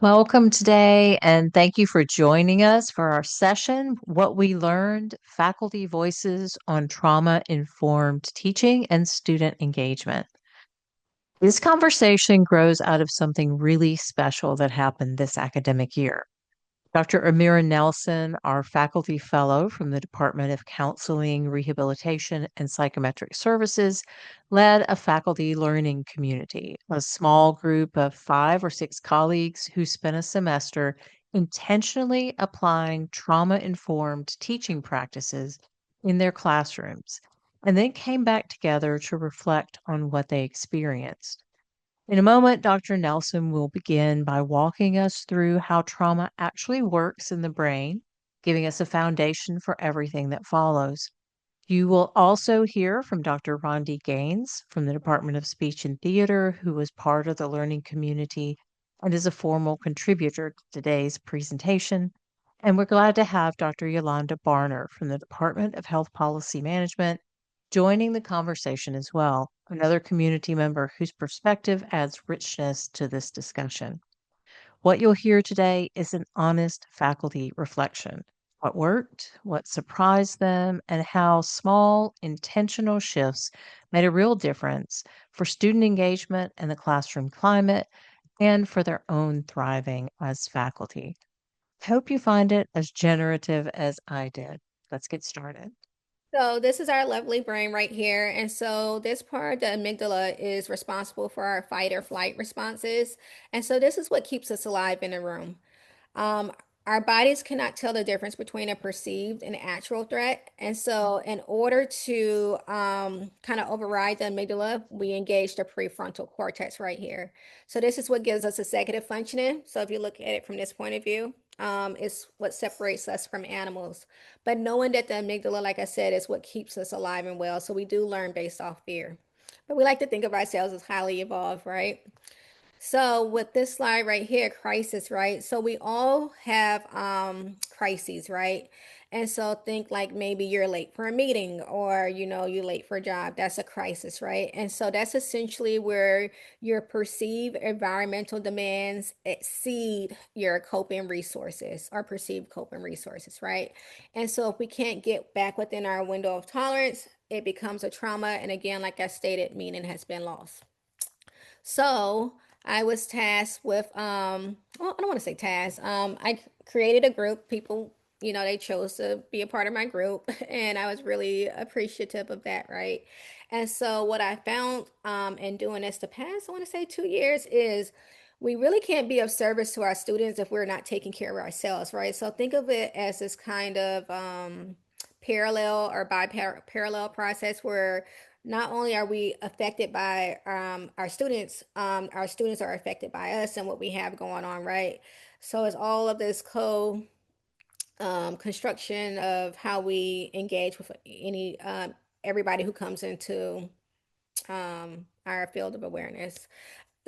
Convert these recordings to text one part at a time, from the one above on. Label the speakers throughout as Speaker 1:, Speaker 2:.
Speaker 1: Welcome today, and thank you for joining us for our session, What We Learned, Faculty Voices on Trauma-Informed Teaching and Student Engagement. This conversation grows out of something really special that happened this academic year. Dr. Amirah Nelson, our faculty fellow from the Department of Counseling, Rehabilitation, and Psychometric Services, led a faculty learning community, a small group of 5 or 6 colleagues who spent a semester intentionally applying trauma-informed teaching practices in their classrooms, and then came back together to reflect on what they experienced. In a moment, Dr. Nelson will begin by walking us through how trauma actually works in the brain, giving us a foundation for everything that follows. You will also hear from Dr. Rondee from the Department of Speech and Theater, who was part of the learning community and is a formal contributor to today's presentation. And we're glad to have Dr. Yolanda Barner from the Department of Health Policy Management joining the conversation as well, another community member whose perspective adds richness to this discussion. What you'll hear today is an honest faculty reflection. What worked, what surprised them, and how small, intentional shifts made a real difference for student engagement and the classroom climate and for their own thriving as faculty. Hope you find it as generative as I did. Let's get started.
Speaker 2: So this is our lovely brain right here. And so this part, the amygdala, is responsible for our fight or flight responses. And so this is what keeps us alive in a room. Um, our bodies cannot tell the difference between a perceived and actual threat. And so in order to kind of override the amygdala, we engage the prefrontal cortex right here. So this is what gives us executive functioning. So if you look at it from this point of view, it's what separates us from animals. But knowing that the amygdala, like I said, is what keeps us alive and well. So we do learn based off fear. But we like to think of ourselves as highly evolved, right? So with this slide right here, crisis, right? So we all have crises, right? And so think like maybe you're late for a meeting or you're late for a job. That's a crisis, right? And so that's essentially where your perceived environmental demands exceed your coping resources or perceived coping resources, right? And so if we can't get back within our window of tolerance, it becomes a trauma. And again, like I stated, meaning has been lost. So I was tasked with well, I don't want to say tasked. I created a group. People, they chose to be a part of my group, and I was really appreciative of that, right? And so what I found in doing this the past, I want to say 2 years, is we really can't be of service to our students if we're not taking care of ourselves, right? So think of it as this kind of parallel or parallel process where not only are we affected by our students are affected by us and what we have going on, right? So it's all of this construction of how we engage with any everybody who comes into our field of awareness.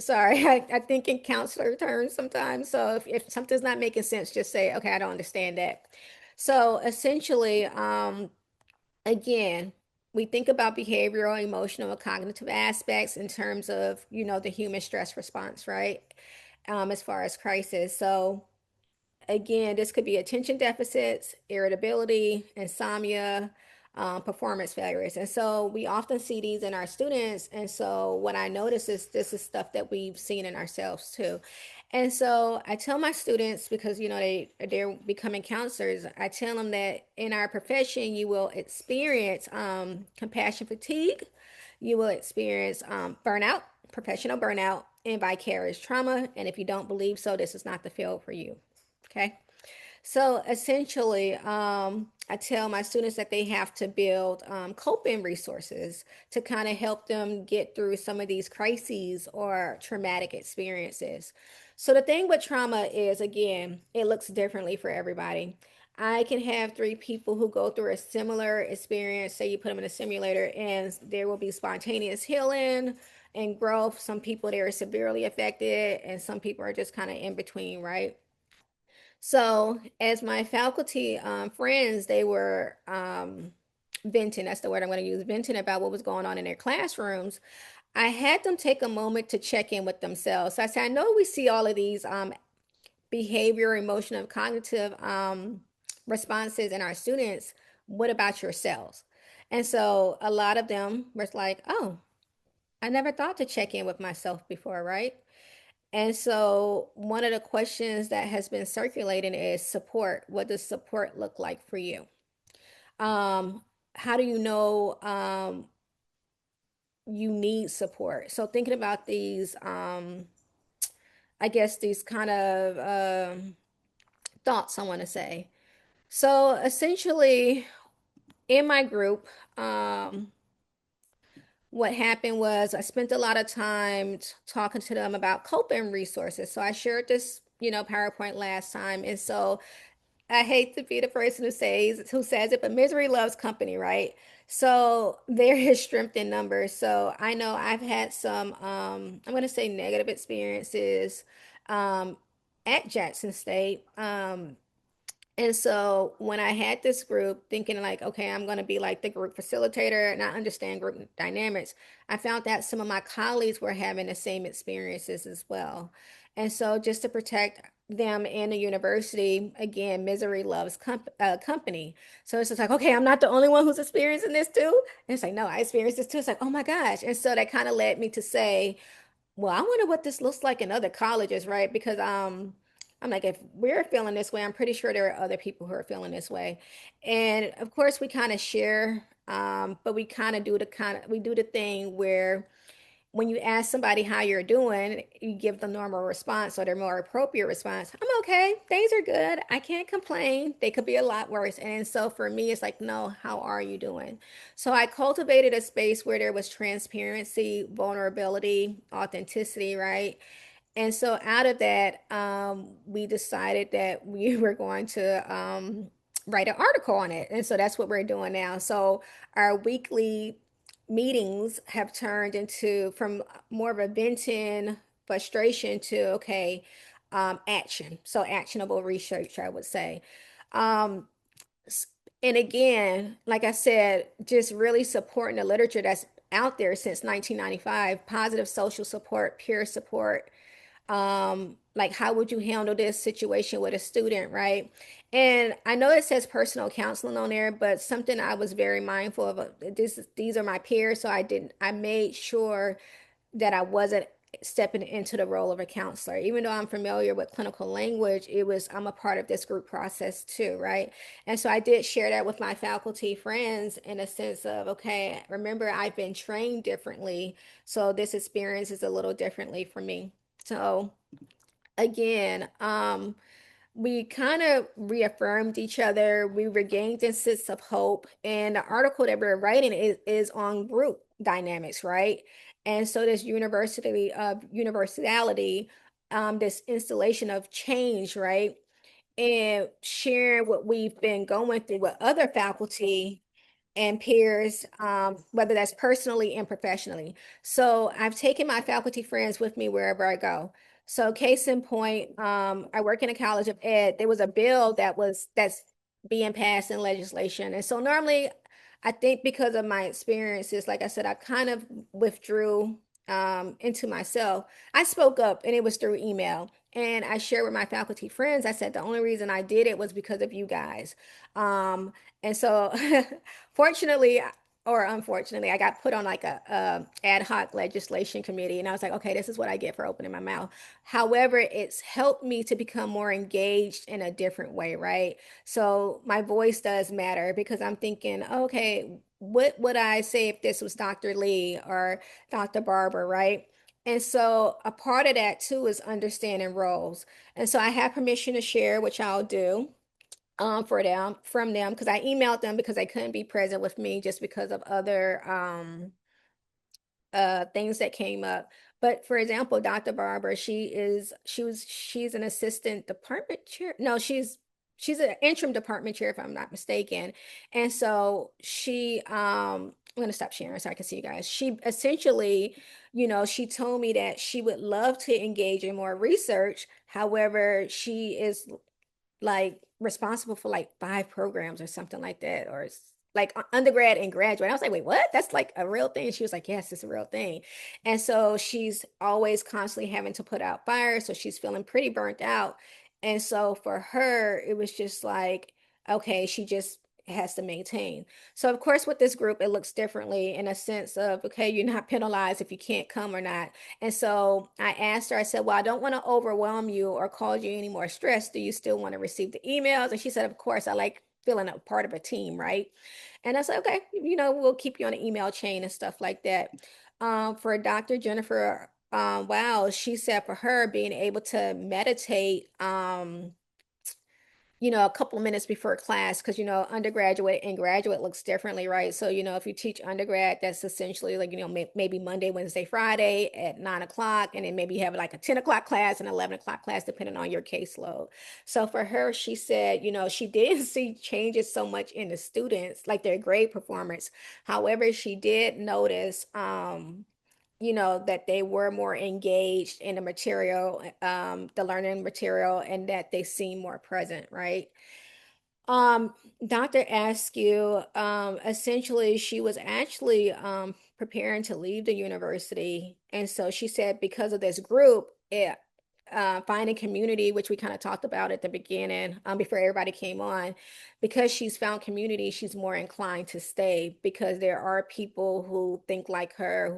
Speaker 2: Sorry, I think in counselor terms sometimes. So if something's not making sense, just say, okay, I don't understand that. So essentially, again, we think about behavioral, emotional, and cognitive aspects in terms of, the human stress response, right? As far as crisis. So, again, this could be attention deficits, irritability, insomnia, performance failures. And so we often see these in our students. And so what I notice is this is stuff that we've seen in ourselves too. And so I tell my students, because they're becoming counselors, I tell them that in our profession you will experience compassion fatigue, you will experience burnout, professional burnout, and vicarious trauma. And if you don't believe so, this is not the field for you. Okay. So essentially, I tell my students that they have to build coping resources to kind of help them get through some of these crises or traumatic experiences. So the thing with trauma is, again, it looks differently for everybody. I can have 3 people who go through a similar experience. Say you put them in a simulator, and there will be spontaneous healing and growth. Some people they are severely affected, and some people are just kind of in between, right? So, as my faculty friends, they were venting, that's the word I'm going to use, venting about what was going on in their classrooms. I had them take a moment to check in with themselves. So I said, I know we see all of these behavior, emotional, cognitive responses in our students, what about yourselves? And so a lot of them were like, oh, I never thought to check in with myself before, right? And so one of the questions that has been circulating is support. What does support look like for you? Um, how do you know you need support? So thinking about these, I guess these kind of thoughts I want to say. So essentially, in my group, what happened was I spent a lot of time talking to them about coping resources. So I shared this, PowerPoint last time. And so I hate to be the person who says it, but misery loves company, right? So there is strength in numbers. So I know I've had some I'm gonna say negative experiences um at Jackson State. And so when I had this group thinking like, okay, I'm going to be like the group facilitator and I understand group dynamics, I found that some of my colleagues were having the same experiences as well. And so just to protect them and the university, again, misery loves company. So it's just like, okay, I'm not the only one who's experiencing this too. And it's like, no, I experienced this too. It's like, oh my gosh. And so that kind of led me to say, well, I wonder what this looks like in other colleges, right? Because I'm like, if we're feeling this way, I'm pretty sure there are other people who are feeling this way. And of course, we kind of share, but we kind of we do the thing where when you ask somebody how you're doing, you give the normal response or their more appropriate response. I'm okay. Things are good. I can't complain. They could be a lot worse. And so for me, it's like, no, how are you doing? So I cultivated a space where there was transparency, vulnerability, authenticity, right? And so out of that, we decided that we were going to write an article on it. And so that's what we're doing now. So our weekly meetings have turned into from more of a venting frustration to, okay, action. So actionable research, I would say. Um, and again, like I said, just really supporting the literature that's out there since 1995, positive social support, peer support, like how would you handle this situation with a student, right? And I know it says personal counseling on there, but something I was very mindful of, these are my peers, so I made sure that I wasn't stepping into the role of a counselor. Even though I'm familiar with clinical language, I'm a part of this group process too, right? And so I did share that with my faculty friends in a sense of, okay, remember I've been trained differently, so this experience is a little differently for me. So again, we kind of reaffirmed each other. We regained a sense of hope. And the article that we're writing is on group dynamics, right? And so this universality, this installation of change, right? And sharing what we've been going through with other faculty and peers, whether that's personally and professionally. So I've taken my faculty friends with me wherever I go. So case in point, I work in a college of ed. There was a bill that's being passed in legislation. And so normally I think because of my experiences, like I said, I kind of withdrew into myself. I spoke up and it was through email. And I shared with my faculty friends, I said, the only reason I did it was because of you guys. And so fortunately or unfortunately, I got put on like a ad hoc legislation committee, and I was like, okay, this is what I get for opening my mouth. However, it's helped me to become more engaged in a different way, right? So my voice does matter because I'm thinking, okay, what would I say if this was Dr. Lee or Dr. Barber, right? And so a part of that too is understanding roles. And so I have permission to share, which I'll do for them from them because I emailed them because they couldn't be present with me just because of other things that came up. But for example, Dr. Barber, she's an assistant department chair. No, she's an interim department chair if I'm not mistaken. And so I'm gonna stop sharing so I can see you guys. She essentially, she told me that she would love to engage in more research. However, she is like responsible for like 5 programs or something like that, or like undergrad and graduate. I was like, wait, what? That's like a real thing. She was like, yes, it's a real thing. And so she's always constantly having to put out fires. So she's feeling pretty burnt out. And so for her, it was just like, okay, she just has to maintain. So of course, with this group, it looks differently in a sense of, okay, you're not penalized if you can't come or not. And so I asked her, I said, well, I don't want to overwhelm you or cause you any more stress. Do you still want to receive the emails? And she said, of course, I like feeling a part of a team, right? And I said, okay, we'll keep you on an email chain and stuff like that. For Dr. Jennifer, wow, she said for her being able to meditate, a couple of minutes before class, because undergraduate and graduate looks differently, right? So if you teach undergrad, that's essentially like maybe Monday, Wednesday, Friday at 9 o'clock, and then maybe you have like a 10 o'clock class and 11 o'clock class depending on your caseload. So for her, she said she didn't see changes so much in the students, like their grade performance. However, she did notice that they were more engaged in the material, the learning material, and that they seem more present, right? Um, Dr. Askew, essentially, she was actually preparing to leave the university. And so she said, because of this group, finding community, which we kind of talked about at the beginning, before everybody came on, because she's found community, she's more inclined to stay because there are people who think like her,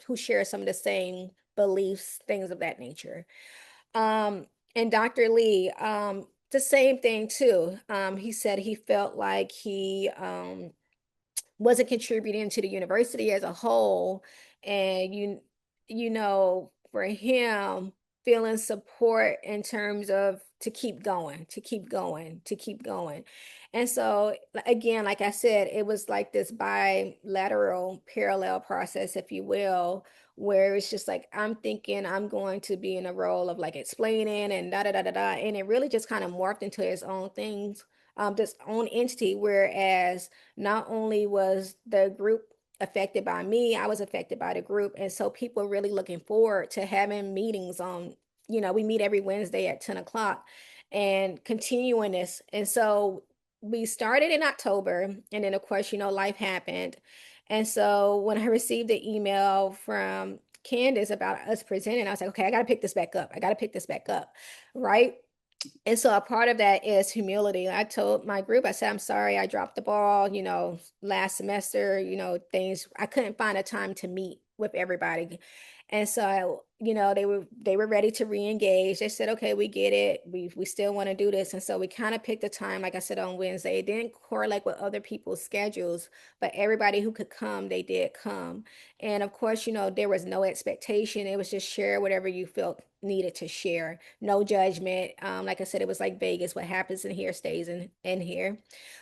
Speaker 2: who share some of the same beliefs, things of that nature. And Dr. Lee, the same thing too. He said he felt like he wasn't contributing to the university as a whole, and for him, feeling support in terms of to keep going, to keep going, to keep going. And so again, like I said, it was like this bilateral parallel process, if you will, where it's just like I'm thinking I'm going to be in a role of like explaining and da da da da da, and it really just kind of morphed into its own things, this own entity. Whereas not only was the group affected by me, I was affected by the group. And so people are really looking forward to having meetings on, we meet every Wednesday at 10 o'clock and continuing this. And so we started in October. And then, of course, life happened. And so when I received the email from Candace about us presenting, I was like, okay, I got to pick this back up. I got to pick this back up. Right. And so a part of that is humility. I told my group, I said, I'm sorry, I dropped the ball, last semester, things, I couldn't find a time to meet with everybody. And so, they were ready to re-engage. They said, okay, we get it. We still want to do this. And so we kind of picked a time, like I said, on Wednesday. It didn't correlate with other people's schedules, but everybody who could come, they did come. And of course, there was no expectation. It was just share whatever you felt needed to share. No judgment. Like I said, it was like Vegas. What happens in here stays in here.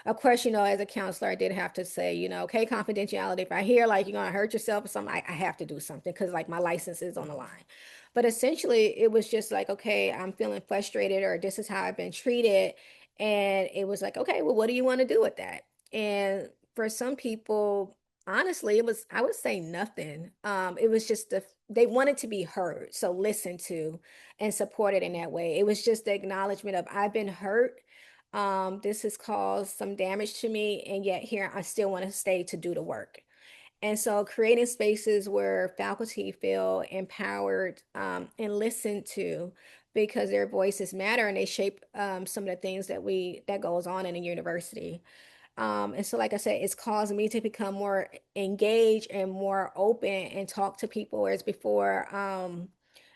Speaker 2: Of course, as a counselor, I did have to say, okay, confidentiality. If I hear like you're gonna hurt yourself or something, I have to do something because like my license is on the line. But essentially, it was just like, okay, I'm feeling frustrated, or this is how I've been treated. And it was like, okay, well, what do you want to do with that? And for some people, honestly, it was, I would say nothing. It was just they wanted to be heard, so listened to and supported in that way. It was just the acknowledgement of I've been hurt. This has caused some damage to me, and yet here I still want to stay to do the work. And so creating spaces where faculty feel empowered, and listened to, because their voices matter and they shape some of the things that goes on in a university. And so, like I said, it's caused me to become more engaged and more open and talk to people. Whereas before,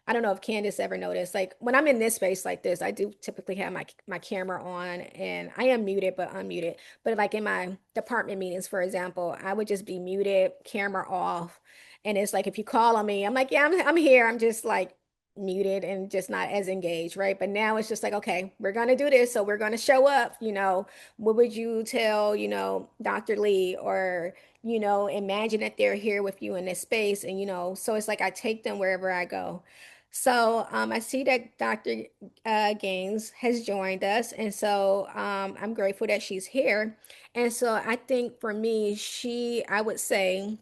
Speaker 2: I don't know if Candace ever noticed, like when I'm in this space like this, I do typically have my camera on and I am muted but unmuted. But like in my department meetings, for example, I would just be muted, camera off. And it's like if you call on me, I'm like, yeah, I'm here. I'm just like muted and just not as engaged, right? But now it's just like, okay, we're gonna do this, so we're gonna show up. What would you tell, Dr. Lee, or imagine that they're here with you in this space, and so it's like I take them wherever I go. So I see that Dr. Gaines has joined us, and so I'm grateful that she's here. And so I think for me, I would say,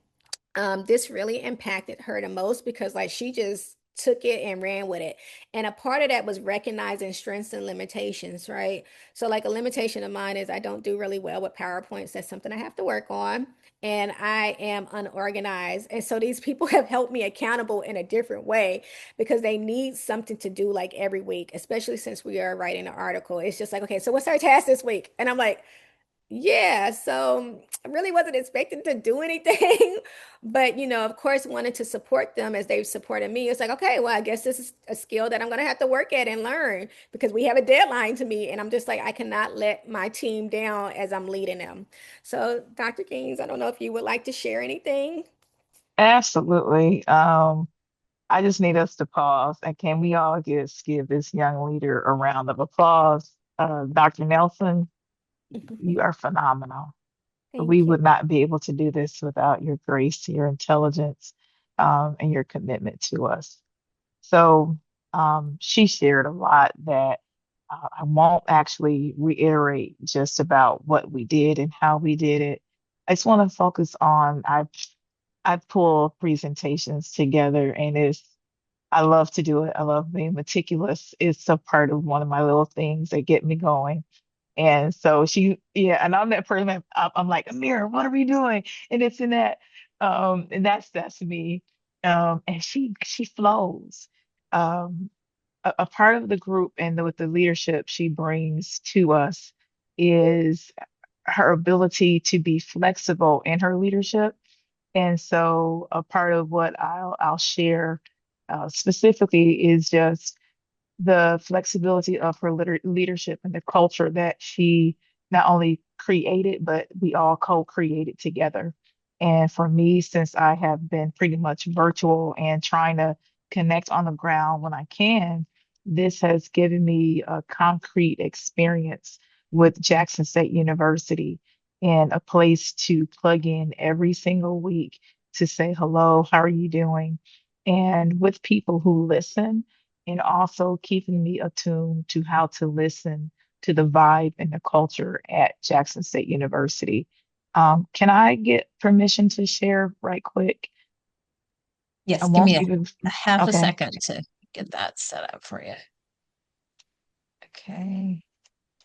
Speaker 2: this really impacted her the most because like she just took it and ran with it. And a part of that was recognizing strengths and limitations, right? So, like a limitation of mine is I don't do really well with PowerPoints. That's something I have to work on. And I am unorganized. And so these people have helped me accountable in a different way because they need something to do like every week, especially since we are writing an article. It's just like, okay, so what's our task this week? And I'm like, yeah, so I really wasn't expecting to do anything, but of course, wanted to support them as they've supported me. It's like, okay, well, I guess this is a skill that I'm going to have to work at and learn because we have a deadline to meet. And I'm just like, I cannot let my team down as I'm leading them. So, Dr. Kings, I don't know if you would like to share anything.
Speaker 3: Absolutely. I just need us to pause, and can we all just give this young leader a round of applause? Dr. Nelson, you are phenomenal. We
Speaker 2: Thank you.
Speaker 3: would not be able to do this without your grace, your intelligence, and your commitment to us. So she shared a lot that I won't actually reiterate just about what we did and how we did it. I just want to focus on I pull presentations together, and I love to do it. I love being meticulous. It's a part of one of my little things that get me going. And so yeah, and I'm that person that I'm like, Amirah, what are we doing? And it's in that, and that's me. And she flows. Um, a part of the group and with the leadership she brings to us is her ability to be flexible in her leadership. And so a part of what I'll share specifically is just the flexibility of her leadership and the culture that she not only created, but we all co-created together. And for me, since I have been pretty much virtual and trying to connect on the ground when I can, this has given me a concrete experience with Jackson State University and a place to plug in every single week to say, hello, how are you doing? And with people who listen and also keeping me attuned to how to listen to the vibe and the culture at Jackson State University. Can I get permission to share right quick? I
Speaker 1: Yes, give
Speaker 3: won't
Speaker 1: me
Speaker 3: even,
Speaker 1: a half a
Speaker 3: okay.
Speaker 1: second to get that set up for you. Okay.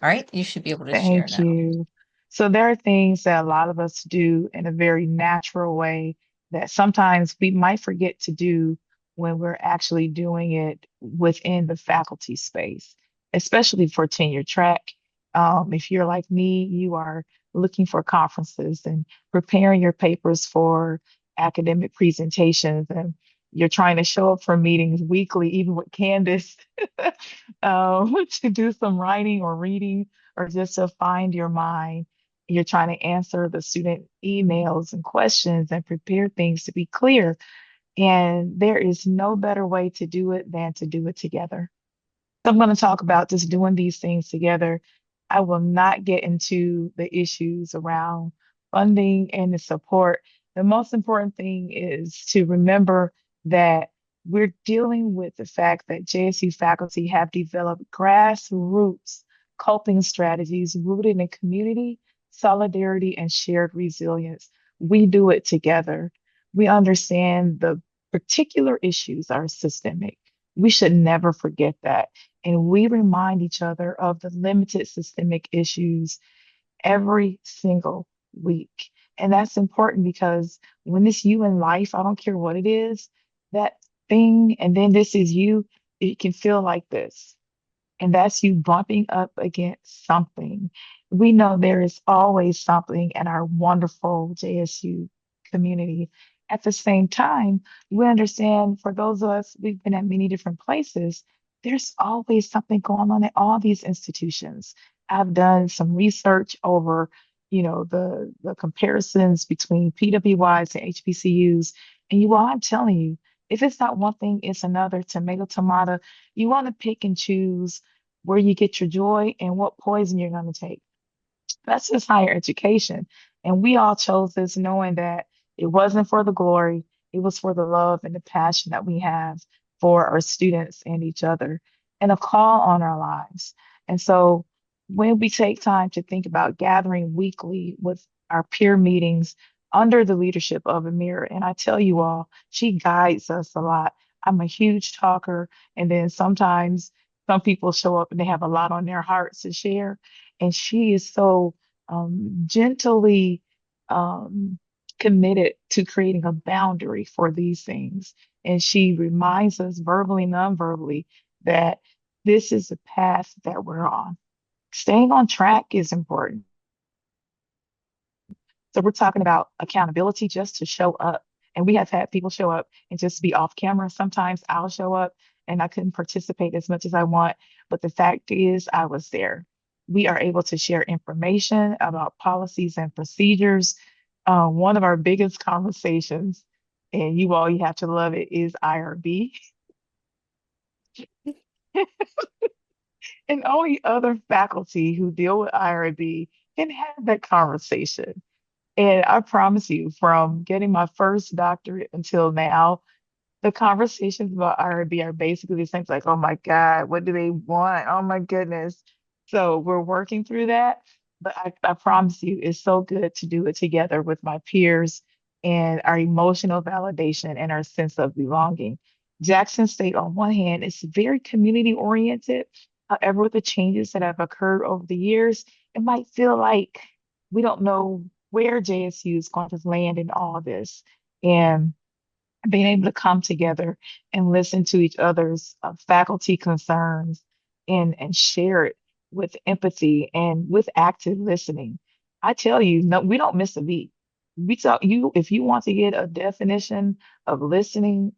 Speaker 1: All right, you should be able to share
Speaker 3: Thank
Speaker 1: now.
Speaker 3: you. So there are things that a lot of us do in a very natural way that sometimes we might forget to do when we're actually doing it within the faculty space, especially for tenure track. If you're like me, you are looking for conferences and preparing your papers for academic presentations, and you're trying to show up for meetings weekly, even with Candace, to do some writing or reading or just to find your mind. You're trying to answer the student emails and questions and prepare things to be clear. And there is no better way to do it than to do it together. So I'm going to talk about just doing these things together. I will not get into the issues around funding and the support. The most important thing is to remember that we're dealing with the fact that JSU faculty have developed grassroots coping strategies rooted in community, solidarity, and shared resilience. We do it together. We understand the particular issues are systemic. We should never forget that, and we remind each other of the limited systemic issues every single week. And that's important because when it's you in life, I don't care what it is, that thing, and then this is you, it can feel like this, and that's you bumping up against something. We know there is always something in our wonderful JSU community. At the same time, we understand for those of us, we've been at many different places, there's always something going on at all these institutions. I've done some research over, the comparisons between PWIs and HBCUs. And all, I'm telling you, if it's not one thing, it's another, tomato, tomato. You want to pick and choose where you get your joy and what poison you're going to take. That's just higher education. And we all chose this knowing that it wasn't for the glory, it was for the love and the passion that we have for our students and each other and a call on our lives. And so when we take time to think about gathering weekly with our peer meetings under the leadership of Amirah, and I tell you all, she guides us a lot. I'm a huge talker. And then sometimes some people show up and they have a lot on their hearts to share. And she is so gently um, committed to creating a boundary for these things. And she reminds us verbally, non-verbally, that this is the path that we're on. Staying on track is important. So we're talking about accountability just to show up. And we have had people show up and just be off camera. Sometimes I'll show up and I couldn't participate as much as I want. But the fact is, I was there. We are able to share information about policies and procedures. One of our biggest conversations, and you have to love it, is IRB. And only other faculty who deal with IRB can have that conversation. And I promise you, from getting my first doctorate until now, the conversations about IRB are basically the same. It's like, oh my God, what do they want? Oh my goodness. So we're working through that. But I promise you, it's so good to do it together with my peers and our emotional validation and our sense of belonging. Jackson State, on one hand, is very community oriented. However, with the changes that have occurred over the years, it might feel like we don't know where JSU is going to land in all of this. And being able to come together and listen to each other's faculty concerns and share it with empathy and with active listening. I tell you, no, we don't miss a beat. We talk you if you want to get a definition of listening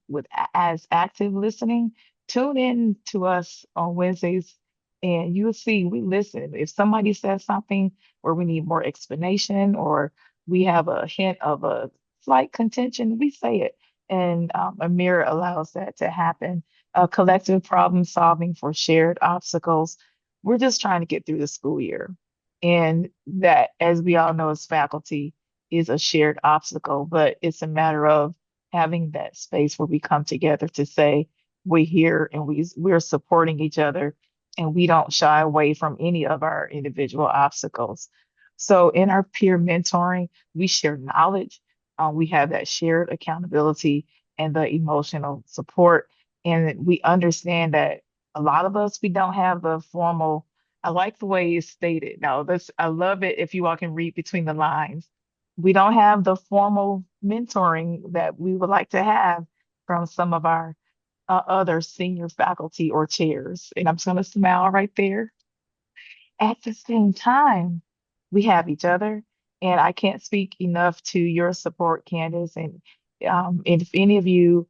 Speaker 3: as active listening, tune in to us on Wednesdays and you'll see we listen. If somebody says something where we need more explanation or we have a hint of a slight contention, we say it and Amirah allows that to happen. Collective problem solving for shared obstacles. We're just trying to get through the school year. And that, as we all know, as faculty, is a shared obstacle, but it's a matter of having that space where we come together to say we're here and we're supporting each other and we don't shy away from any of our individual obstacles. So in our peer mentoring, we share knowledge, we have that shared accountability and the emotional support. And we understand that a lot of us, we don't have the formal, I like the way it's stated. Now, this, I love it if you all can read between the lines. We don't have the formal mentoring that we would like to have from some of our other senior faculty or chairs. And I'm just going to smile right there. At the same time, we have each other, and I can't speak enough to your support, Candace. And if any of you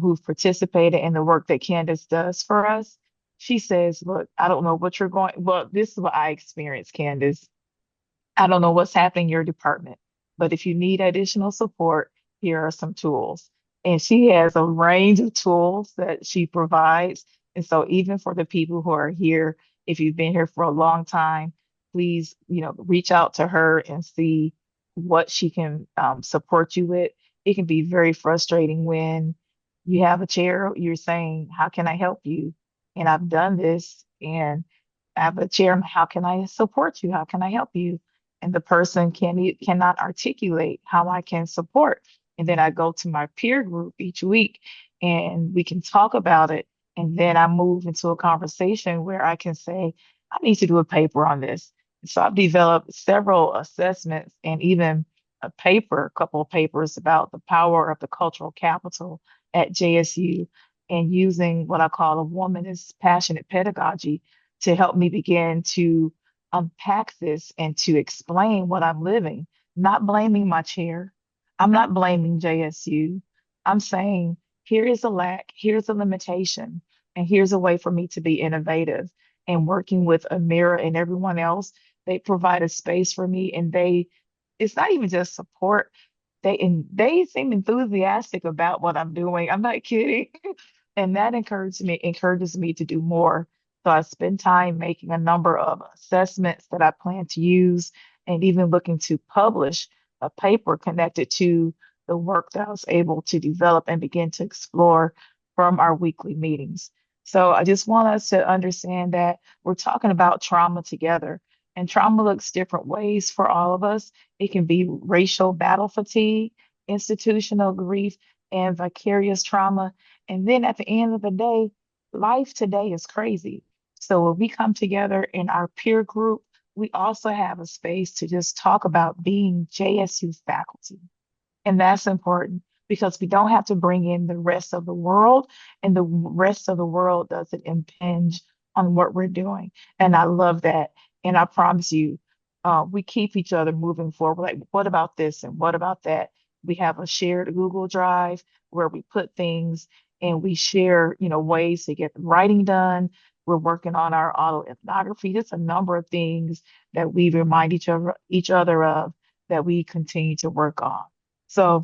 Speaker 3: who've participated in the work that Candace does for us, she says, "Look, I don't know what you're going." Well, this is what I experienced, Candace. I don't know what's happening in your department, but if you need additional support, here are some tools. And she has a range of tools that she provides. And so even for the people who are here, if you've been here for a long time, please, reach out to her and see what she can support you with. It can be very frustrating when you have a chair, you're saying, how can I help you? And I've done this and I have a chair, how can I support you? How can I help you? And the person cannot articulate how I can support. And then I go to my peer group each week and we can talk about it. And then I move into a conversation where I can say, I need to do a paper on this. So I've developed several assessments and even a couple of papers about the power of the cultural capital at JSU and using what I call a womanist passionate pedagogy to help me begin to unpack this and to explain what I'm living, not blaming my chair. I'm not blaming JSU. I'm saying here is a lack, here's a limitation, and here's a way for me to be innovative. And working with Amirah and everyone else, they provide a space for me and it's not even just support. They seem enthusiastic about what I'm doing. I'm not kidding. And that encourages me to do more. So I spend time making a number of assessments that I plan to use and even looking to publish a paper connected to the work that I was able to develop and begin to explore from our weekly meetings. So I just want us to understand that we're talking about trauma together. And trauma looks different ways for all of us. It can be racial battle fatigue, institutional grief, and vicarious trauma. And then at the end of the day, life today is crazy. So when we come together in our peer group, we also have a space to just talk about being JSU faculty. And that's important because we don't have to bring in the rest of the world, and the rest of the world doesn't impinge on what we're doing. And I love that. And I promise you, we keep each other moving forward. Like, what about this and what about that? We have a shared Google Drive where we put things and we share, ways to get the writing done. We're working on our autoethnography. There's a number of things that we remind each other of that we continue to work on. So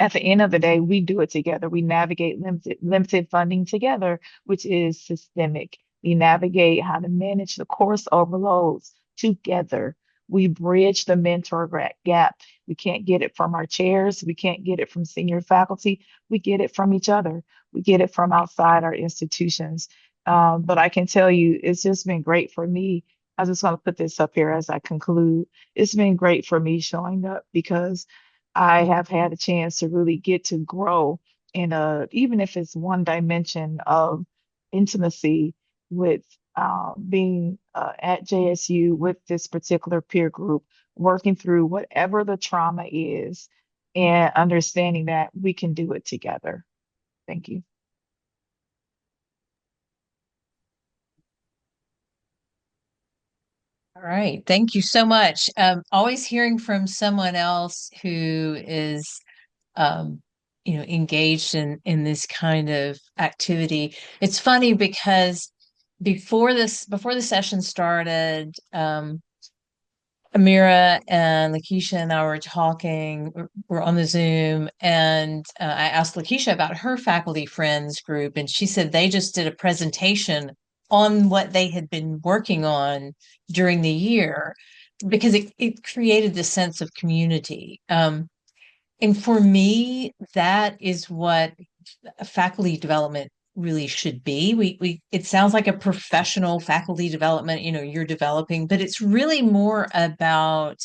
Speaker 3: at the end of the day, we do it together. We navigate limited funding together, which is systemic. We navigate how to manage the course overloads together. We bridge the mentor gap. We can't get it from our chairs. We can't get it from senior faculty. We get it from each other. We get it from outside our institutions. But I can tell you, it's just been great for me. I just want to put this up here as I conclude. It's been great for me showing up because I have had a chance to really get to grow in even if it's one dimension of intimacy with being at JSU with this particular peer group, working through whatever the trauma is and understanding that we can do it together. Thank you.
Speaker 1: All right. Thank you so much. Always hearing from someone else who is, um, engaged in this kind of activity. It's funny because before the session started, Amirah and Lakeisha and I were talking, we're on the Zoom, and I asked Lakeisha about her faculty friends group, and she said they just did a presentation on what they had been working on during the year because it created this sense of community. And for me, that is what faculty development really should be. We it sounds like a professional faculty development, you're developing, but it's really more about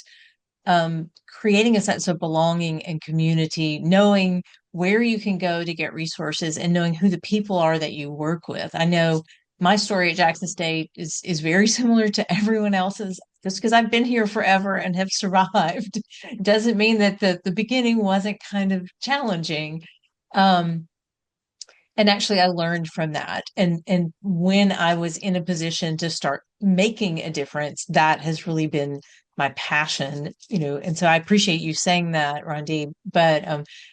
Speaker 1: creating a sense of belonging and community, knowing where you can go to get resources and knowing who the people are that you work with. I know my story at Jackson State is very similar to everyone else's. Just because I've been here forever and have survived doesn't mean that the beginning wasn't kind of challenging. Um, and actually I learned from that, and when I was in a position to start making a difference, that has really been my passion, and so I appreciate you saying that, Rondee. But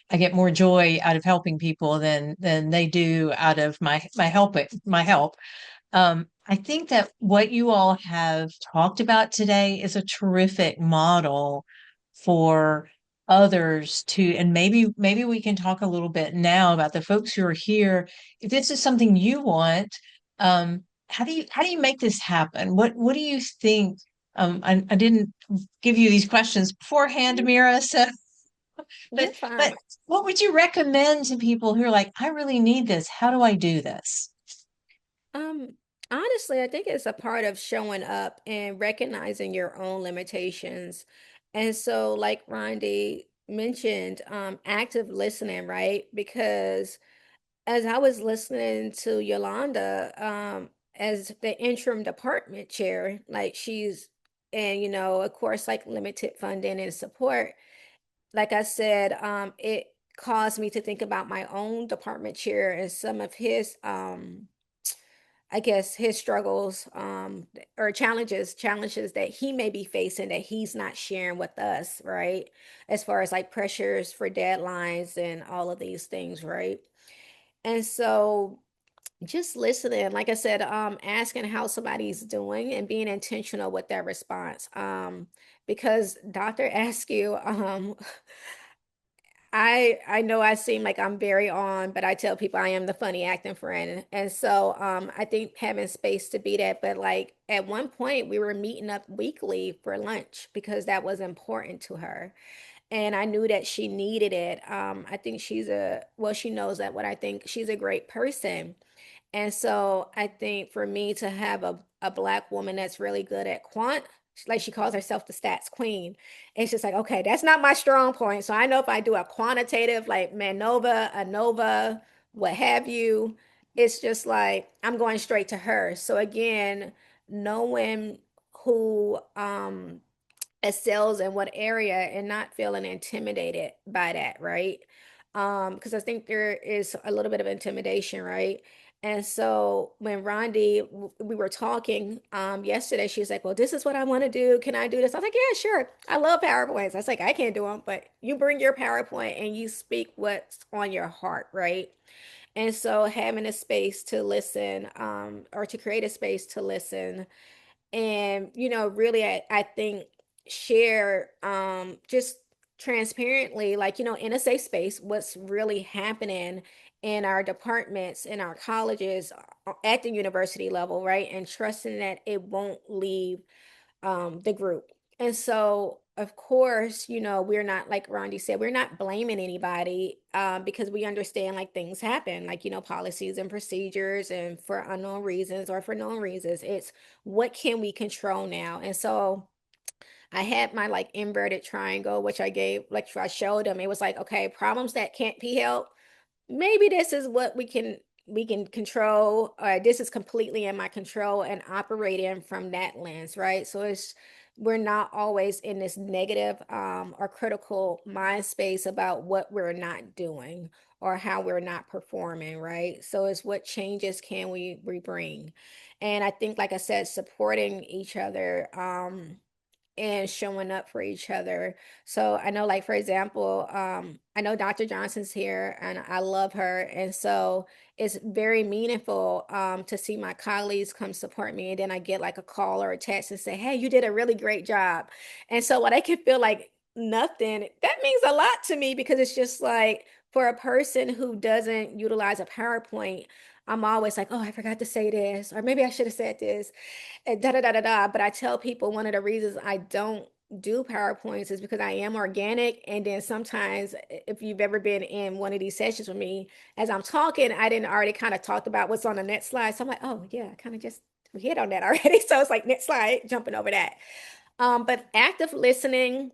Speaker 1: I get more joy out of helping people than they do out of my help. I think that what you all have talked about today is a terrific model for others to, and maybe we can talk a little bit now about the folks who are here. If this is something you want, how do you make this happen? What do you think? I didn't give you these questions beforehand, Amirah, so but
Speaker 2: You're fine.
Speaker 1: but what would you recommend to people who are like, I really need this? How do I do this?
Speaker 2: Um, Honestly, I think it's a part of showing up and recognizing your own limitations. And so, like Rondee mentioned, active listening, right? Because as I was listening to Yolanda, as the interim department chair, like and of course, like limited funding and support, like I said, it caused me to think about my own department chair and some of his, I guess his struggles, or challenges that he may be facing that he's not sharing with us, right? As far as like pressures for deadlines and all of these things, right? And so just listening, like I said, asking how somebody's doing and being intentional with that response. Because Dr. Askew, I know I seem like I'm very on, but I tell people I am the funny acting friend. And so I think having space to be that, but like at one point we were meeting up weekly for lunch because that was important to her. And I knew that she needed it. I think she knows that what I think she's a great person. And so I think for me to have a black woman that's really good at like she calls herself the stats queen, it's just like, okay, that's not my strong point. So I know if I do a quantitative like MANOVA, ANOVA, what have you. It's just like I'm going straight to her. So again, knowing who excels in what area and not feeling intimidated by that, right? Because I think there is a little bit of intimidation, right? And so when Rondee, we were talking yesterday, she was like, well, this is what I want to do. Can I do this? I was like, yeah, sure. I love PowerPoints. I was like, I can't do them, but you bring your PowerPoint and you speak what's on your heart, right? And so having a space to listen, or to create a space to listen, and really, I think share, just transparently, like, in a safe space, what's really happening in our departments, in our colleges, at the university level, right? And trusting that it won't leave the group. And so, of course, we're not, like Rondee said, we're not blaming anybody, because we understand like things happen, like, policies and procedures, and for unknown reasons or for known reasons. It's what can we control now? And so I had my like inverted triangle, which I gave, like I showed them. It was like, okay, problems that can't be helped, maybe this is what we can control, or this is completely in my control, and operating from that lens, right? So it's we're not always in this negative, or critical mind space about what we're not doing or how we're not performing, right? So it's what changes can we bring. And I think, like I said, supporting each other, and showing up for each other. So I know, like, for example, I know Dr. Johnson's here and I love her. And so it's very meaningful, to see my colleagues come support me. And then I get like a call or a text and say, hey, you did a really great job. And so what I can feel like nothing, that means a lot to me, because it's just like, for a person who doesn't utilize a PowerPoint, I'm always like, oh, I forgot to say this, or maybe I should have said this, and da da da da da. But I tell people one of the reasons I don't do PowerPoints is because I am organic. And then sometimes, if you've ever been in one of these sessions with me, as I'm talking, I didn't already kind of talked about what's on the next slide. So I'm like, oh yeah, I kind of just hit on that already. So it's like next slide, jumping over that. But active listening,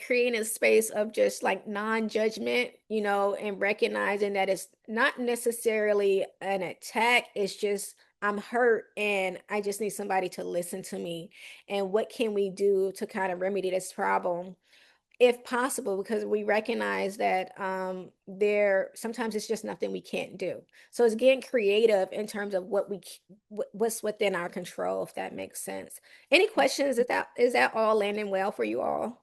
Speaker 2: creating a space of just like non-judgment, and recognizing that it's not necessarily an attack. It's just I'm hurt and I just need somebody to listen to me. And what can we do to kind of remedy this problem, if possible? Because we recognize that, there sometimes it's just nothing we can't do. So it's getting creative in terms of what's within our control, if that makes sense. Any questions? Is that all landing well for you all?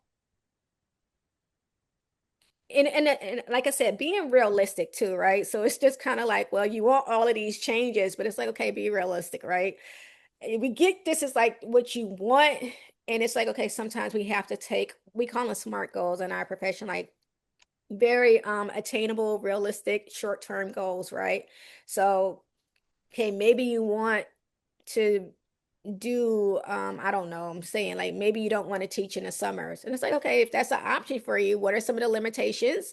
Speaker 2: And like I said, being realistic too, right? So it's just kind of like, well, you want all of these changes, but it's like, okay, be realistic, right? We get this is like what you want, and it's like, okay, sometimes we have to take, we call them SMART goals in our profession, like very attainable, realistic, short-term goals, right? So, okay, maybe you want to do, I don't know, I'm saying like maybe you don't want to teach in the summers, and it's like, okay, if that's an option for you, what are some of the limitations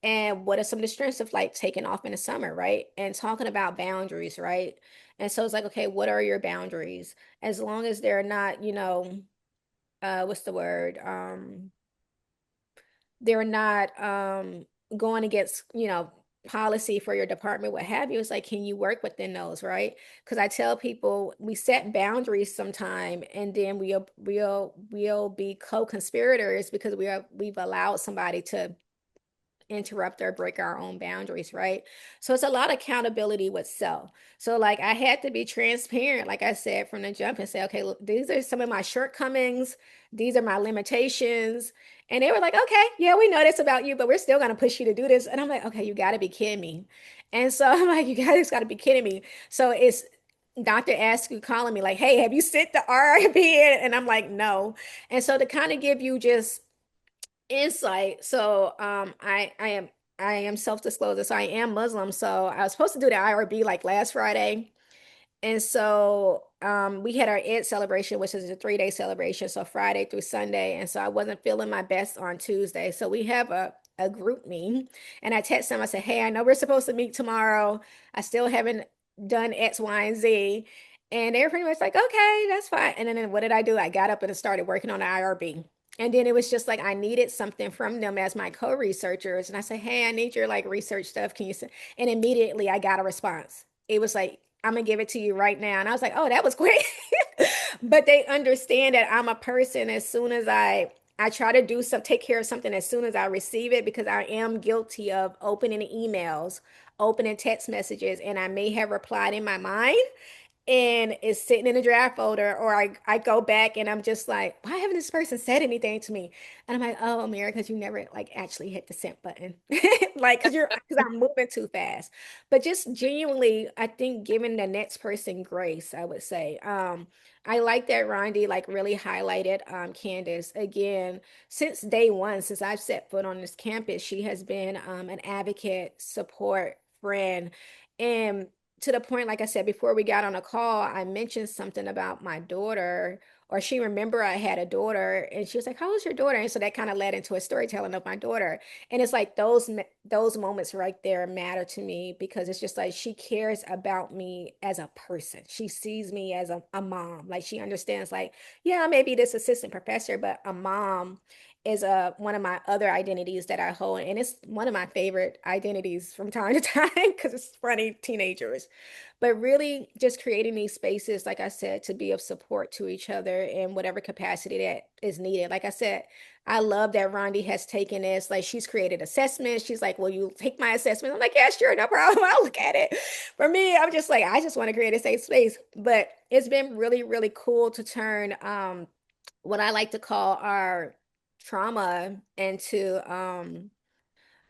Speaker 2: and what are some of the strengths of like taking off in the summer, right? And talking about boundaries, right? And so it's like, okay, what are your boundaries? As long as they're not, what's the word, they're not going against, policy for your department, what have you. It's like, can you work within those, right? Because I tell people we set boundaries sometime, and then we'll be co-conspirators because we've allowed somebody to interrupt or break our own boundaries, right? So it's a lot of accountability with self. So like I had to be transparent, like I said from the jump, and say, okay, look, these are some of my shortcomings, these are my limitations. And they were like, okay, yeah, we know this about you, but we're still gonna push you to do this. And I'm like, okay, you gotta be kidding me. And so I'm like, you guys gotta be kidding me. So it's Dr. Askew calling me like, hey, have you sent the RIP in? And I'm like, no. And so to kind of give you just insight. So I am self-disclosure. So I am Muslim. So I was supposed to do the IRB like last Friday. And so we had our Eid celebration, which is a 3-day celebration, so Friday through Sunday. And so I wasn't feeling my best on Tuesday. So we have a group meeting, and I text them. I said, hey, I know we're supposed to meet tomorrow. I still haven't done X, Y, and Z. And they were pretty much like, okay, that's fine. And then what did I do? I got up and started working on the IRB. And then it was just like I needed something from them as my co-researchers. And I said, hey, I need your like research stuff. Can you send? And immediately I got a response. It was like, I'm gonna give it to you right now. And I was like, oh, that was quick. But they understand that I'm a person as soon as I try to do some take care of something as soon as I receive it because I am guilty of opening emails, opening text messages, and I may have replied in my mind and it's sitting in a draft folder, or I go back and I'm just like, why haven't this person said anything to me? And I'm like, oh, Amirah, because you never like actually hit the send button. Like, because I'm moving too fast. But just genuinely, I think giving the next person grace, I would say. I like that Rondee like really highlighted Candace again since day one, since I've set foot on this campus. She has been an advocate, support, friend, and to the point, like I said, before we got on a call, I mentioned something about my daughter, or she remembered I had a daughter, and she was like, "How old's your daughter?" And so that kind of led into a storytelling of my daughter. And it's like those moments right there matter to me because it's just like she cares about me as a person. She sees me as a mom. Like she understands, like, yeah, I may be this assistant professor, but a mom is one of my other identities that I hold, and it's one of my favorite identities from time to time because it's funny teenagers. But really, just creating these spaces, like I said, to be of support to each other in whatever capacity that is needed. Like I said, I love that Rondee has taken this. Like she's created assessments. She's like, "Will you take my assessment?" I'm like, "Yeah, sure, no problem. I'll look at it." For me, I'm just like, I just want to create a safe space. But it's been really, really cool to turn what I like to call our trauma into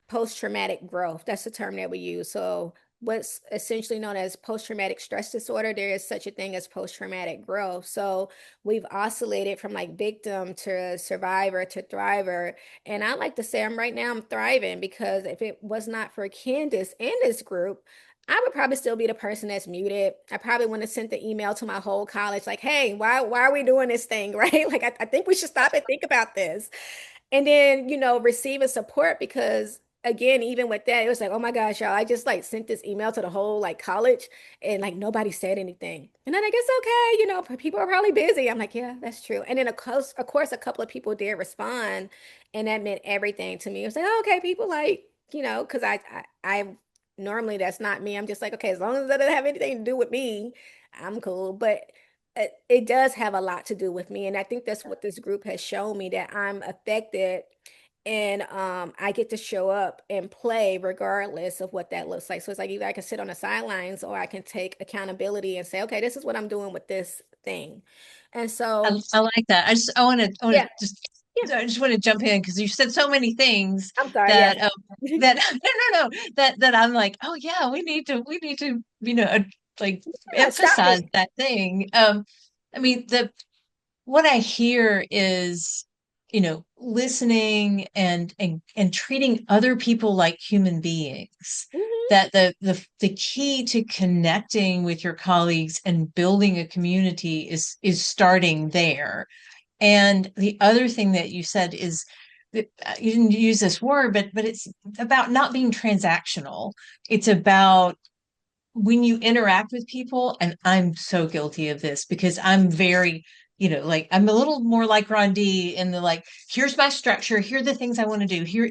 Speaker 2: post-traumatic growth. That's the term that we use. So what's essentially known as post-traumatic stress disorder, there is such a thing as post-traumatic growth. So we've oscillated from like victim to survivor to thriver. And I like to say right now I'm thriving because if it was not for Candace and this group, I would probably still be the person that's muted. I probably wouldn't have sent the email to my whole college like, hey, why are we doing this thing? Right? Like I think we should stop and think about this. And then, receiving support because again, even with that, it was like, oh my gosh, y'all, I just like sent this email to the whole like college and like nobody said anything. And then I guess okay, people are probably busy. I'm like, yeah, that's true. And then of course, a couple of people did respond, and that meant everything to me. It was like, oh, okay, people like, because I normally that's not me. I'm just like, okay, as long as that doesn't have anything to do with me, I'm cool. But it does have a lot to do with me. And I think that's what this group has shown me that I'm affected and I get to show up and play regardless of what that looks like. So it's like either I can sit on the sidelines or I can take accountability and say, okay, this is what I'm doing with this thing. And so,
Speaker 1: I like that.
Speaker 2: yeah, yeah,
Speaker 1: I just want to jump in because you said so many things
Speaker 2: I'm sorry. Yeah.
Speaker 1: that that no that I'm like, oh yeah, we need to like
Speaker 2: Yeah, stop
Speaker 1: emphasize
Speaker 2: me.
Speaker 1: that thing. I mean the what I hear is, listening and treating other people like human beings.
Speaker 2: Hmm.
Speaker 1: That the key to connecting with your colleagues and building a community is starting there. And the other thing that you said is that you didn't use this word, but it's about not being transactional. It's about when you interact with people, and I'm so guilty of this because I'm very, like I'm a little more like Rondee in the like, here's my structure, here are the things I want to do, here,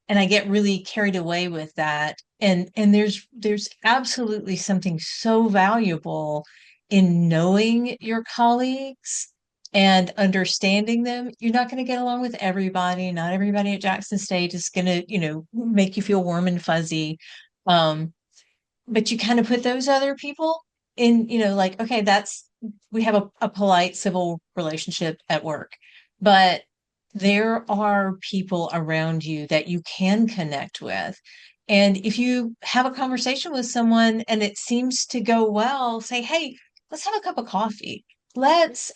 Speaker 1: and I get really carried away with that. And there's absolutely something so valuable in knowing your colleagues and understanding them. You're not going to get along with everybody. Not everybody at Jackson State is going to, make you feel warm and fuzzy. Um, but you kind of put those other people in, like, okay, we have a polite civil relationship at work, but there are people around you that you can connect with. And if you have a conversation with someone and it seems to go well, say, hey, let's have a cup of coffee. Let's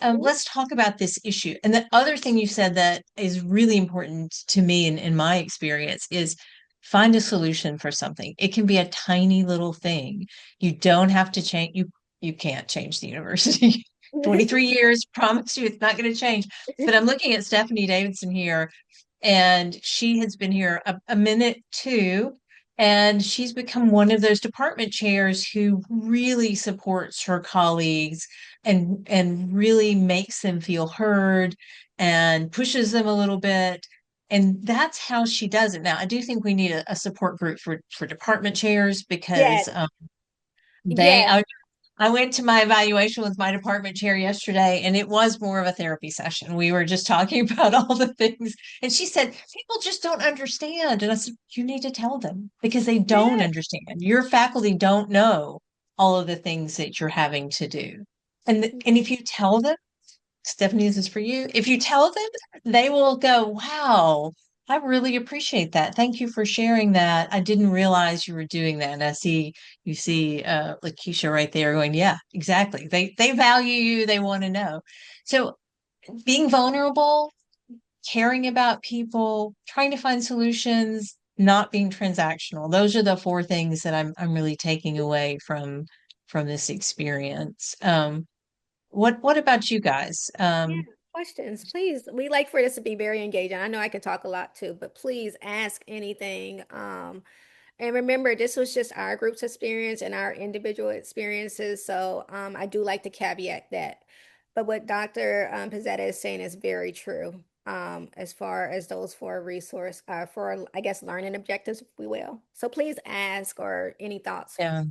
Speaker 1: talk about this issue. And the other thing you said that is really important to me in my experience is find a solution for something. It can be a tiny little thing. You don't have to change. You can't change the university. 23 years, promise you it's not going to change. But I'm looking at Stephanie Davidson here, and she has been here a minute too. And she's become one of those department chairs who really supports her colleagues and really makes them feel heard and pushes them a little bit. And that's how she does it. Now, I do think we need a support group for department chairs because
Speaker 2: Yes,
Speaker 1: they
Speaker 2: yes,
Speaker 1: I went to my evaluation with my department chair yesterday, and it was more of a therapy session. We were just talking about all the things. And she said, people just don't understand. And I said, you need to tell them because they don't
Speaker 2: yes.
Speaker 1: understand. Your faculty don't know all of the things that you're having to do. And if you tell them, Stephanie, this is for you. If you tell them, they will go, wow, I really appreciate that. Thank you for sharing that. I didn't realize you were doing that. And you see Lakeisha right there going, yeah, exactly. They value you, they want to know. So being vulnerable, caring about people, trying to find solutions, not being transactional. Those are the four things that I'm really taking away from this experience. What about you guys?
Speaker 2: Yeah, questions, please. We like for this to be very engaging. I know I can talk a lot too, but please ask anything. And remember, this was just our group's experience and our individual experiences. So I do like to caveat that. But what Dr. Pizzetta is saying is very true. As far as those four resource for I guess learning objectives, if we will. So please ask or any thoughts.
Speaker 1: Yeah.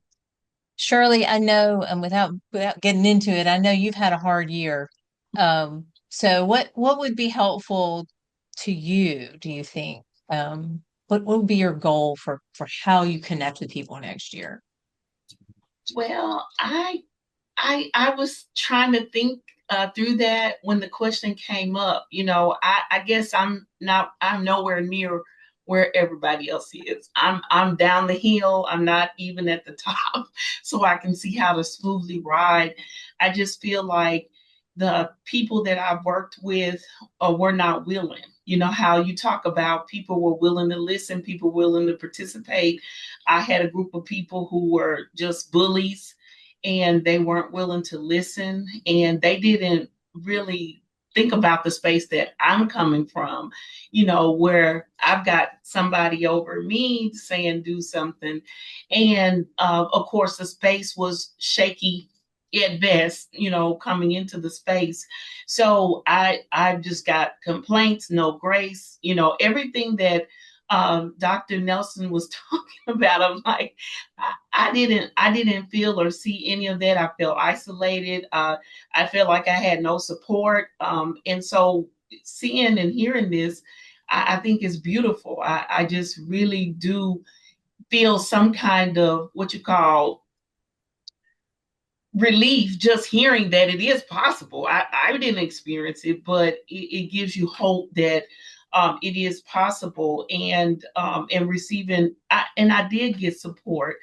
Speaker 1: Shirley, I know, and without getting into it, I know you've had a hard year. So what would be helpful to you, do you think? What would be your goal for how you connect with people next year?
Speaker 4: Well, I was trying to think through that when the question came up. I guess I'm nowhere near where everybody else is. I'm down the hill. I'm not even at the top, so I can see how to smoothly ride. I just feel like the people that I've worked with were not willing. You know how you talk about people were willing to listen, people willing to participate. I had a group of people who were just bullies and they weren't willing to listen and they didn't really think about the space that I'm coming from, where I've got somebody over me saying do something. And of course, the space was shaky at best, coming into the space. So I just got complaints, no grace, everything that Dr. Nelson was talking about. I'm like, I didn't feel or see any of that. I felt isolated. I felt like I had no support. And so seeing and hearing this, I think is beautiful. I just really do feel some kind of what you call relief just hearing that it is possible. I didn't experience it, but it gives you hope that it is possible. And receiving, and I did get support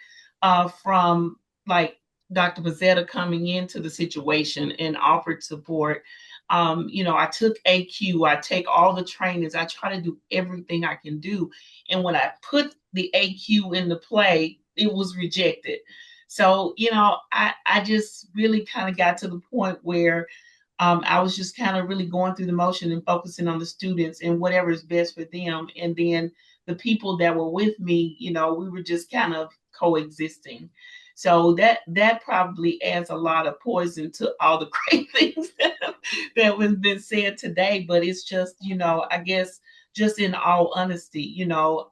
Speaker 4: from like Dr. Pizzetta coming into the situation and offered support. I took AQ, I take all the trainings, I try to do everything I can do. And when I put the AQ into play, it was rejected. So, I just really kind of got to the point where I was just kind of really going through the motion and focusing on the students and whatever is best for them. And then the people that were with me, we were just kind of coexisting. So that probably adds a lot of poison to all the great things that was been said today. But it's just, I guess just in all honesty,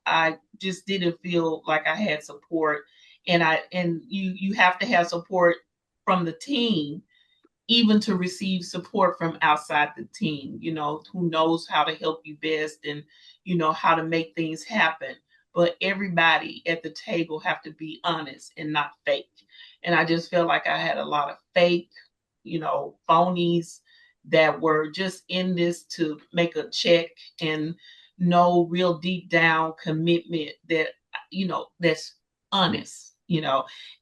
Speaker 4: I just didn't feel like I had support. And you have to have support from the team even to receive support from outside the team, who knows how to help you best and, how to make things happen. But everybody at the table have to be honest and not fake. And I just feel like I had a lot of fake, phonies that were just in this to make a check and no real deep down commitment that, that's honest.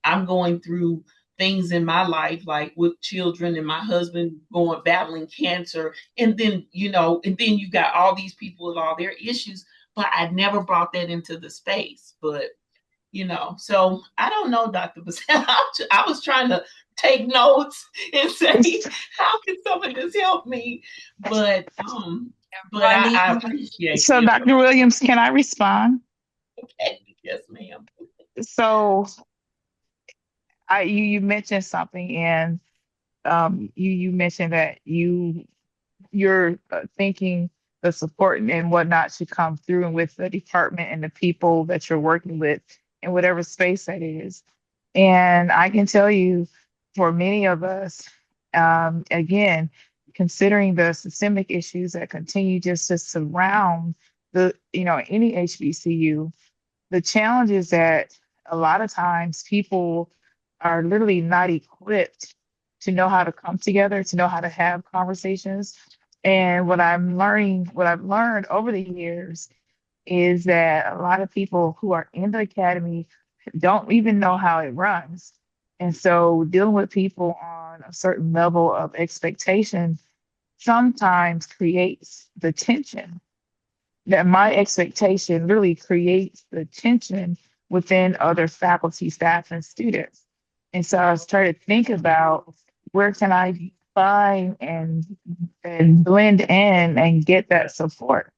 Speaker 4: I'm going through things in my life, like with children and my husband going battling cancer. And then you got all these people with all their issues, but I never brought that into the space. But, so I don't know, Dr. Bassett. I was trying to take notes and say, how can some of this help me? But but
Speaker 1: Rondee,
Speaker 4: I appreciate
Speaker 3: So,
Speaker 4: you.
Speaker 3: Dr. Williams, can I respond?
Speaker 4: Okay. Yes, ma'am.
Speaker 3: So you mentioned something, and you mentioned that you're thinking the support and whatnot should come through and with the department and the people that you're working with in whatever space that is. And I can tell you, for many of us, again, considering the systemic issues that continue just to surround any HBCU, the challenge is that a lot of times people are literally not equipped to know how to come together, to know how to have conversations. And what I've learned over the years is that a lot of people who are in the academy don't even know how it runs. And so dealing with people on a certain level of expectation sometimes creates the tension, that my expectation really creates the tension within other faculty, staff, and students. And so I started to think about, where can I find and blend in and get that support.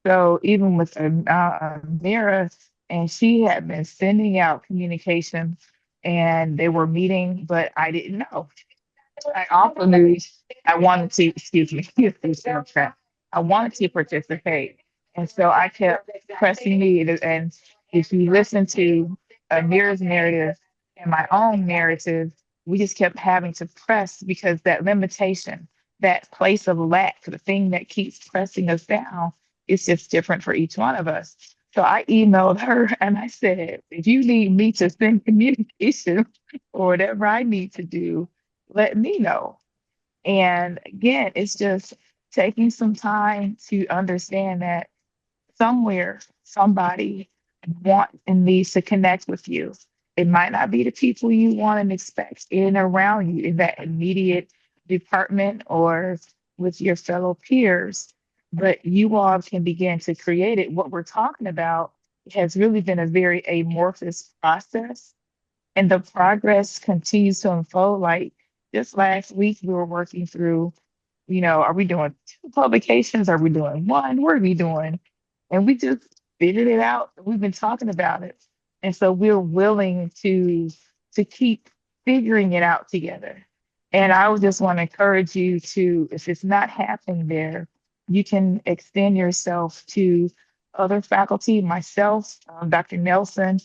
Speaker 3: So even with Amirah, and she had been sending out communication, and they were meeting, but I didn't know. I also knew I wanted to, excuse me, I wanted to participate. And so I kept pressing me. And if you listen to Amir's narrative and my own narrative, we just kept having to press, because that limitation, that place of lack, the thing that keeps pressing us down, is just different for each one of us. So I emailed her and I said, if you need me to send communication or whatever I need to do, let me know. And again, it's just taking some time to understand that somewhere somebody wants and needs to connect with you. It might not be the people you want and expect in and around you in that immediate department or with your fellow peers, but you all can begin to create it. What we're talking about has really been a very amorphous process, and the progress continues to unfold. Like just last week, we were working through, are we doing two publications? Are we doing one? What are we doing? And we just figured it out. We've been talking about it. And so we're willing to keep figuring it out together. And I would just want to encourage you to, if it's not happening there, you can extend yourself to other faculty, myself, Dr. Nelson.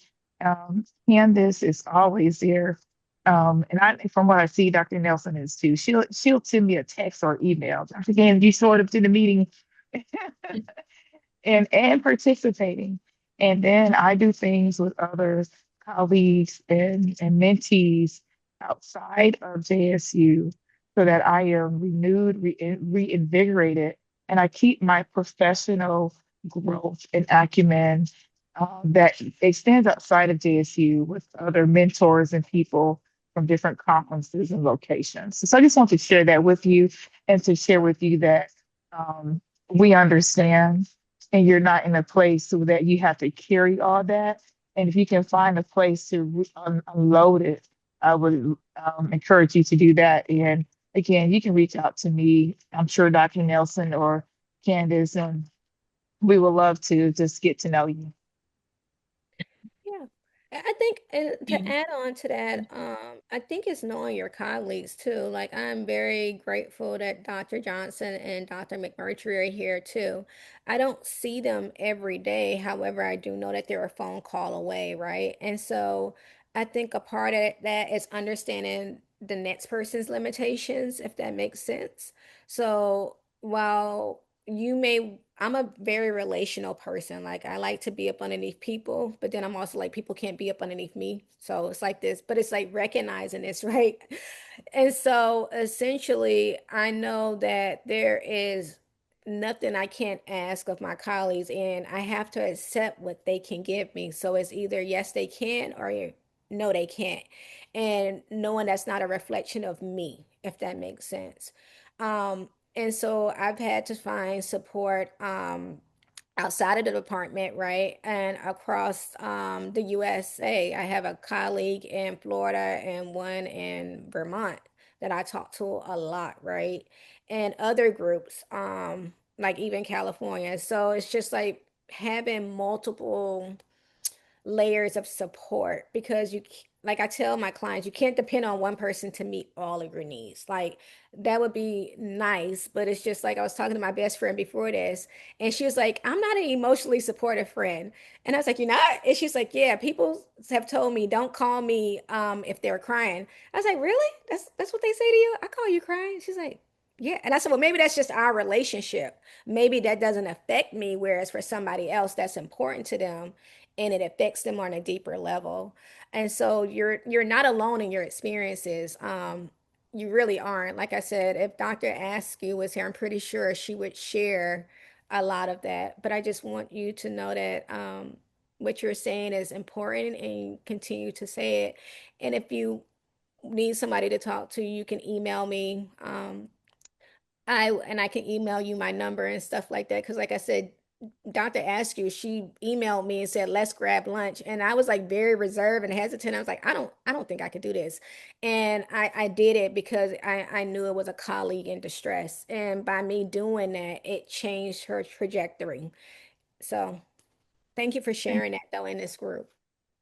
Speaker 3: Candace is always there. And from what I see, Dr. Nelson is too. She'll send me a text or email. Dr. Candace, you showed up to the meeting. And participating. And then I do things with other colleagues and mentees outside of JSU, so that I am renewed, reinvigorated, and I keep my professional growth and acumen that extends outside of JSU with other mentors and people from different conferences and locations. So I just want to share that with you, and to share with you that we understand, and you're not in a place so that you have to carry all that. And if you can find a place to unload it, I would encourage you to do that. And again, you can reach out to me. I'm sure Dr. Nelson or Candace, and we would love to just get to know you.
Speaker 2: Yeah. I think, and to
Speaker 4: Yeah.
Speaker 2: add on to that, I think it's knowing your colleagues too. Like, I'm very grateful that Dr. Johnson and Dr. McMurtry are here too. I don't see them every day. However, I do know that they're a phone call away, right? And so I think a part of that is understanding the next person's limitations, if that makes sense. So while I'm a very relational person. Like, I like to be up underneath people, but then I'm also like, people can't be up underneath me. So it's like this, but it's like recognizing this, right? And so essentially, I know that there is nothing I can't ask of my colleagues, and I have to accept what they can give me. So it's either yes, they can, or no, they can't. And knowing that's not a reflection of me, if that makes sense. And so I've had to find support outside of the department, right? And across the USA. I have a colleague in Florida and one in Vermont that I talk to a lot, right? And other groups, like even California. So it's just like having multiple layers of support because like I tell my clients, you can't depend on one person to meet all of your needs. Like that would be nice, but it's just like I was talking to my best friend before this, and she was like, "I'm not an emotionally supportive friend." And I was like, "You're not?" And she's like, "Yeah, people have told me don't call me if they're crying." I was like, "Really? That's what they say to you? I call you crying?" She's like, "Yeah." And I said, "Well, maybe that's just our relationship. Maybe that doesn't affect me, whereas for somebody else that's important to them and it affects them on a deeper level." And so you're not alone in your experiences. You really aren't. Like I said, if Dr. Askew was here, I'm pretty sure she would share a lot of that. But I just want you to know that what you're saying is important and continue to say it. And if you need somebody to talk to, you can email me. I can email you my number and stuff like that. Because like I said, Dr. Askew, she emailed me and said, "Let's grab lunch." And I was like very reserved and hesitant. I was like, I don't think I could do this. And I did it because I knew it was a colleague in distress. And by me doing that, it changed her trajectory. So thank you for sharing that though in this group.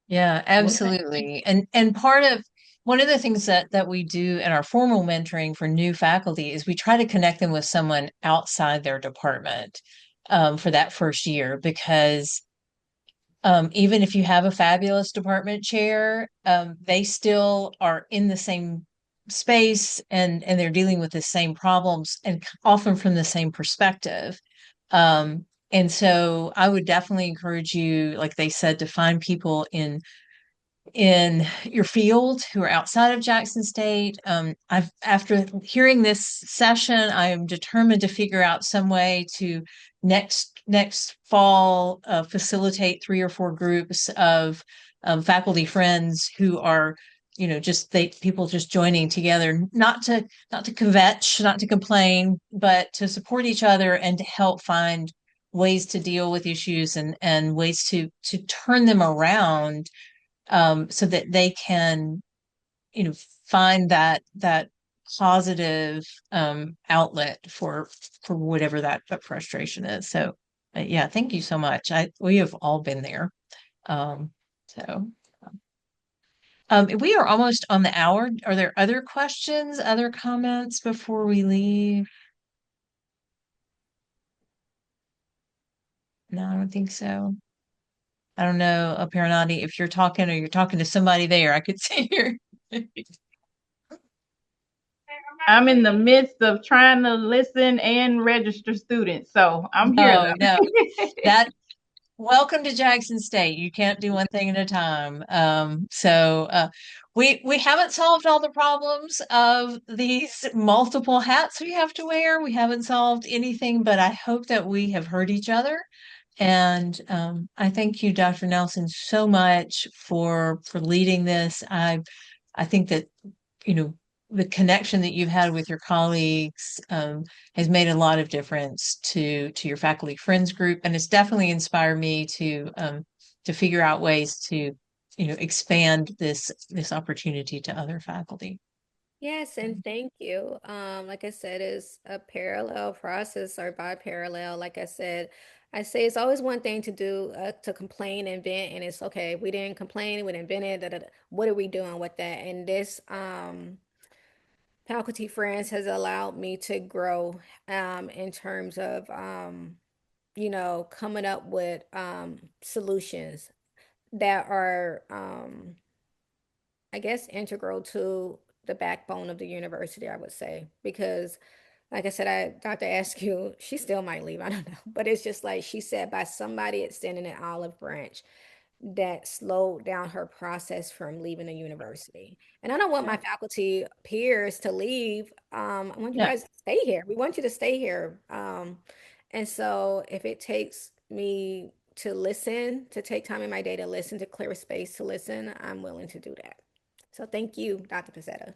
Speaker 1: Yeah,
Speaker 4: Well,
Speaker 1: absolutely. And part of one of the things that we do in our formal mentoring for new faculty is we try to connect them with someone outside their department for that first year because even if you have a fabulous department chair, they still are in the same space and they're dealing with the same problems and often from the same perspective. And so I would definitely encourage you, like they said, to find people in your field who are outside of Jackson State. I've after hearing this session, I am determined to figure out some way to next fall facilitate 3 or 4 groups of faculty friends who are just they people just joining together not to kvetch, not to complain, but to support each other and to help find ways to deal with issues and ways to turn them around so that they can, you know, find that positive outlet for whatever that frustration is. So, yeah, thank you so much. We have all been there. So, we are almost on the hour. Are there other questions, other comments before we leave? No, I don't think so. I don't know, Apiranati, if you're talking or you're talking to somebody there, I could see your
Speaker 5: I'm in the midst of trying to listen and register students, so I'm here
Speaker 1: no, no.
Speaker 5: though.
Speaker 1: That Welcome to Jackson State. You can't do one thing at a time. We haven't solved all the problems of these multiple hats we have to wear. We haven't solved anything, but I hope that we have heard each other. And I thank you, Dr. Nelson, so much for leading this. I think that the connection that you've had with your colleagues has made a lot of difference to your faculty friends group, and it's definitely inspired me to figure out ways to expand this opportunity to other faculty.
Speaker 2: Yes, and thank you. Like I said, it's a parallel process or bi-parallel. Like I say it's always one thing to do to complain and vent, and it's okay. We didn't complain, we didn't vent it. Da, da, da. What are we doing with that? And this faculty friends has allowed me to grow in terms of coming up with solutions that are I guess integral to the backbone of the university, I would say, because like I said, Dr. Askew, she still might leave, I don't know, but it's just like she said, by somebody extending an olive branch that slowed down her process from leaving the university. And I don't want my
Speaker 1: Yeah.
Speaker 2: faculty peers to leave. I want you
Speaker 1: No.
Speaker 2: guys to stay here. We want you to stay here. And so if it takes me to listen, to take time in my day to listen, to clear a space to listen, I'm willing to do that. So thank you, Dr. Pizzetta.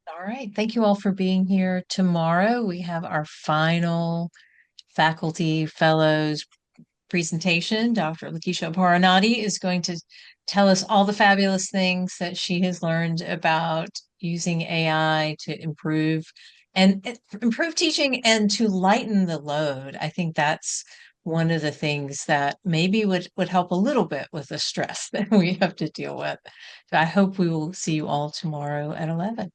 Speaker 1: All right. Thank you all for being here. Tomorrow we have our final faculty fellows presentation. Dr. Lakeisha Paranati is going to tell us all the fabulous things that she has learned about using AI to improve and improve teaching and to lighten the load. I think that's one of the things that maybe would help a little bit with the stress that we have to deal with. So I hope we will see you all tomorrow at 11.